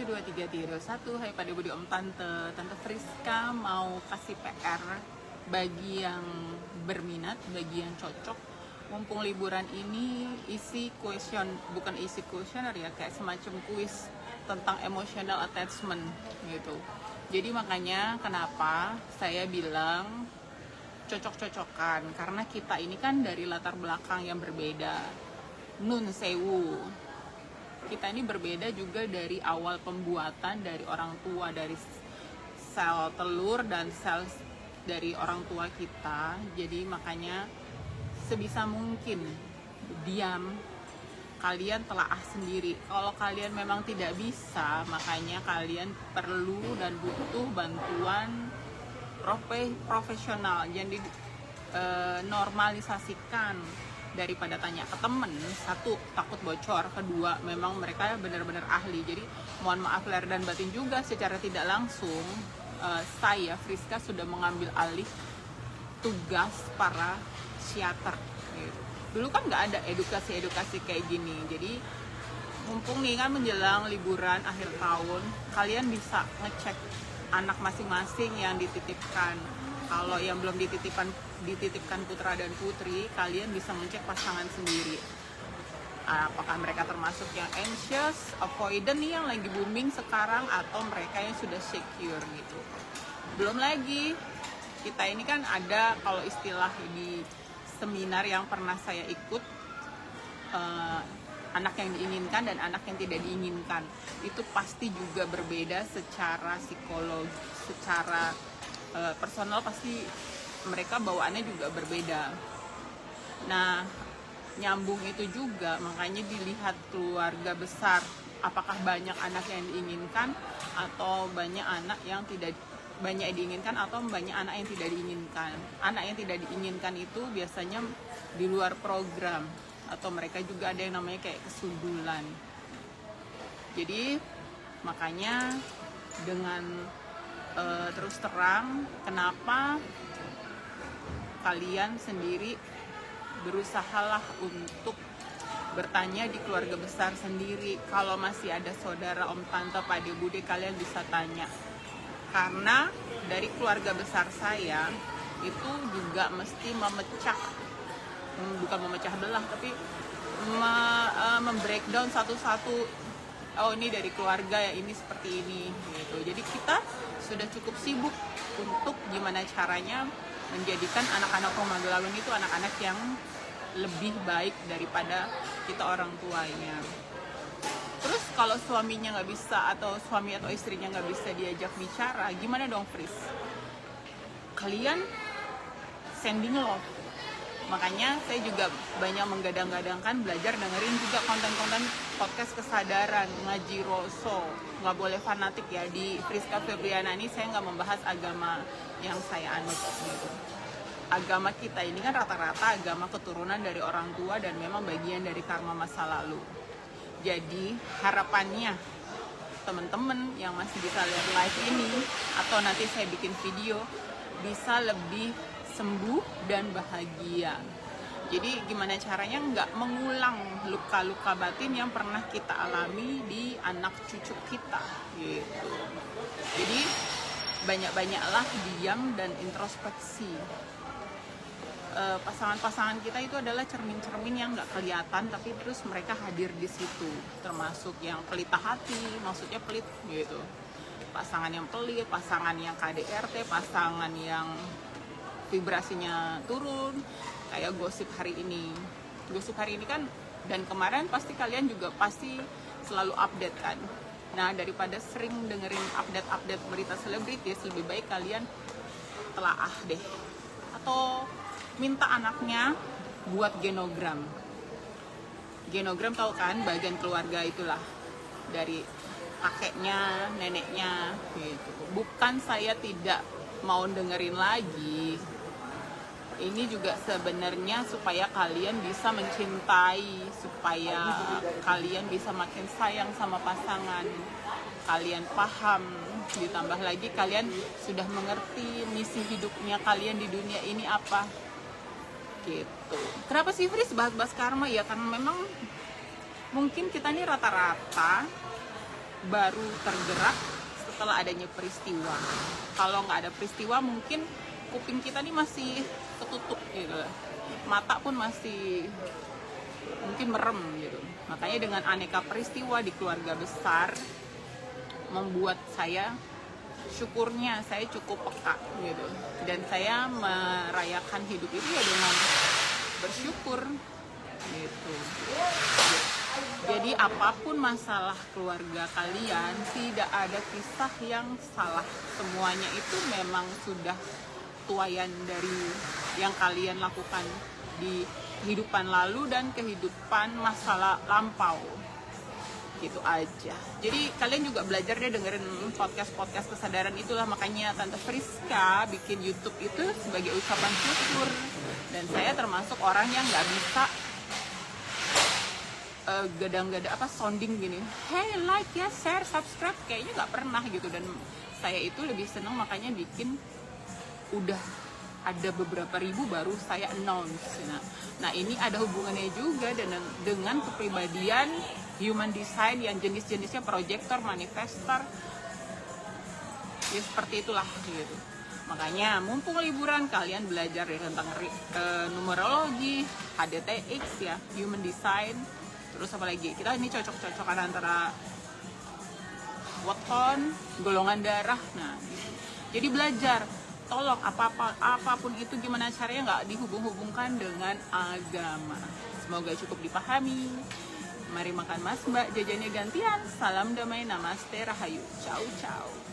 2, 3, 1. Hai Pak Budi, Om Tante. Tante Friska mau kasih PR bagi yang berminat, bagi yang cocok. Mumpung liburan ini isi question, bukan isi questionnaire ya, kayak semacam kuis tentang emotional attachment gitu. Jadi makanya kenapa saya bilang cocok-cocokan, karena kita ini kan dari latar belakang yang berbeda. Nun sewu, kita ini berbeda juga dari awal pembuatan, dari orang tua, dari sel telur dan sel dari orang tua kita. Jadi makanya sebisa mungkin diam, kalian telaah sendiri. Kalau kalian memang tidak bisa, makanya kalian perlu dan butuh bantuan profesional. Jadi normalisasikan daripada tanya ke temen. Satu, takut bocor. Kedua, memang mereka benar-benar ahli. Jadi mohon maaf lahir dan batin juga, secara tidak langsung saya Friska sudah mengambil alih tugas para psikiater gitu. Dulu kan nggak ada edukasi kayak gini. Jadi mumpung nih kan menjelang liburan akhir tahun, kalian bisa ngecek anak masing-masing yang dititipkan. Kalau yang belum dititipkan putra dan putri, kalian bisa ngecek pasangan sendiri. Apakah mereka termasuk yang anxious, avoidant nih yang lagi booming sekarang, atau mereka yang sudah secure gitu. Belum lagi, kita ini kan ada kalau istilah di seminar yang pernah saya ikut, anak yang diinginkan dan anak yang tidak diinginkan. Itu pasti juga berbeda secara psikologi, secara personal pasti mereka bawaannya juga berbeda. Nah, nyambung itu juga, makanya dilihat keluarga besar, apakah banyak anak yang diinginkan atau banyak anak yang tidak diinginkan, atau banyak anak yang tidak diinginkan. Anak yang tidak diinginkan itu biasanya di luar program, atau mereka juga ada yang namanya kayak kesundulan. Jadi makanya dengan terus terang, kenapa kalian sendiri berusahalah untuk bertanya di keluarga besar sendiri. Kalau masih ada saudara, om, tante, Pak De, Bude, kalian bisa tanya. Karena dari keluarga besar saya itu juga mesti memecah, bukan memecah belah, tapi membreakdown satu-satu. Oh, ini dari keluarga ya, ini seperti ini gitu. Jadi kita sudah cukup sibuk untuk gimana caranya menjadikan anak-anak rumah Gelawin itu anak-anak yang lebih baik daripada kita orang tuanya. Terus kalau suaminya nggak bisa, atau suami atau istrinya nggak bisa diajak bicara, gimana dong, Fris? Kalian sending love. Makanya saya juga banyak menggadang-gadangkan belajar dengerin juga konten-konten podcast kesadaran, ngaji Roso. Nggak boleh fanatik ya, di Friska Febriana ini saya nggak membahas agama yang saya anut gitu. Agama kita ini kan rata-rata agama keturunan dari orang tua dan memang bagian dari karma masa lalu. Jadi harapannya teman-teman yang masih bisa lihat live ini, atau nanti saya bikin video, bisa lebih sembuh dan bahagia. Jadi gimana caranya nggak mengulang luka-luka batin yang pernah kita alami di anak cucu kita gitu. Jadi banyak-banyaklah diam dan introspeksi. Pasangan-pasangan kita itu adalah cermin-cermin yang nggak kelihatan, tapi terus mereka hadir di situ. Termasuk yang pelita hati, maksudnya pelit gitu. Pasangan yang pelit, pasangan yang KDRT, pasangan yang vibrasinya turun, kayak gosip hari ini. Gosip hari ini kan, dan kemarin pasti kalian juga pasti selalu update kan. Nah, daripada sering dengerin update-update berita selebritis, lebih baik kalian telaah deh. Atau minta anaknya buat genogram. Genogram tahu kan, bagian keluarga itulah, dari kakeknya, neneknya gitu. Bukan saya tidak mau dengerin lagi. Ini juga sebenarnya supaya kalian bisa mencintai, supaya kalian bisa makin sayang sama pasangan. Kalian paham, ditambah lagi kalian sudah mengerti misi hidupnya kalian di dunia ini apa. Gitu. Kenapa sih Fris bahas-bahas karma? Ya karena memang mungkin kita ini rata-rata baru tergerak setelah adanya peristiwa. Kalau nggak ada peristiwa mungkin kuping kita nih masih ketutup gitu, mata pun masih mungkin merem gitu. Makanya dengan aneka peristiwa di keluarga besar membuat saya, syukurnya saya cukup peka gitu, dan saya merayakan hidup itu ya dengan bersyukur gitu. Jadi apapun masalah keluarga kalian, tidak ada kisah yang salah, semuanya itu memang sudah tuayan dari yang kalian lakukan di kehidupan lalu dan kehidupan masa lampau, gitu aja. Jadi kalian juga belajar deh dengerin podcast kesadaran itulah. Makanya Tante Friska bikin YouTube itu sebagai ucapan syukur, dan saya termasuk orang yang nggak bisa gadang-gadang sounding gini, hey like ya, share, subscribe, kayaknya nggak pernah gitu. Dan saya itu lebih seneng makanya bikin udah ada beberapa ribu baru saya announce. Nah ini ada hubungannya juga dengan kepribadian human design yang jenis-jenisnya projector, manifestor, ya seperti itulah gitu. Makanya mumpung liburan kalian belajar ya tentang numerologi, HDTX ya, human design, terus apa lagi, kita ini cocok-cocokan antara weton, golongan darah. Nah gitu. Jadi belajar, tolong apapun itu gimana caranya nggak dihubung-hubungkan dengan agama. Semoga cukup dipahami. Mari makan mas mbak, jajannya gantian. Salam damai, namaste, rahayu, ciao ciao.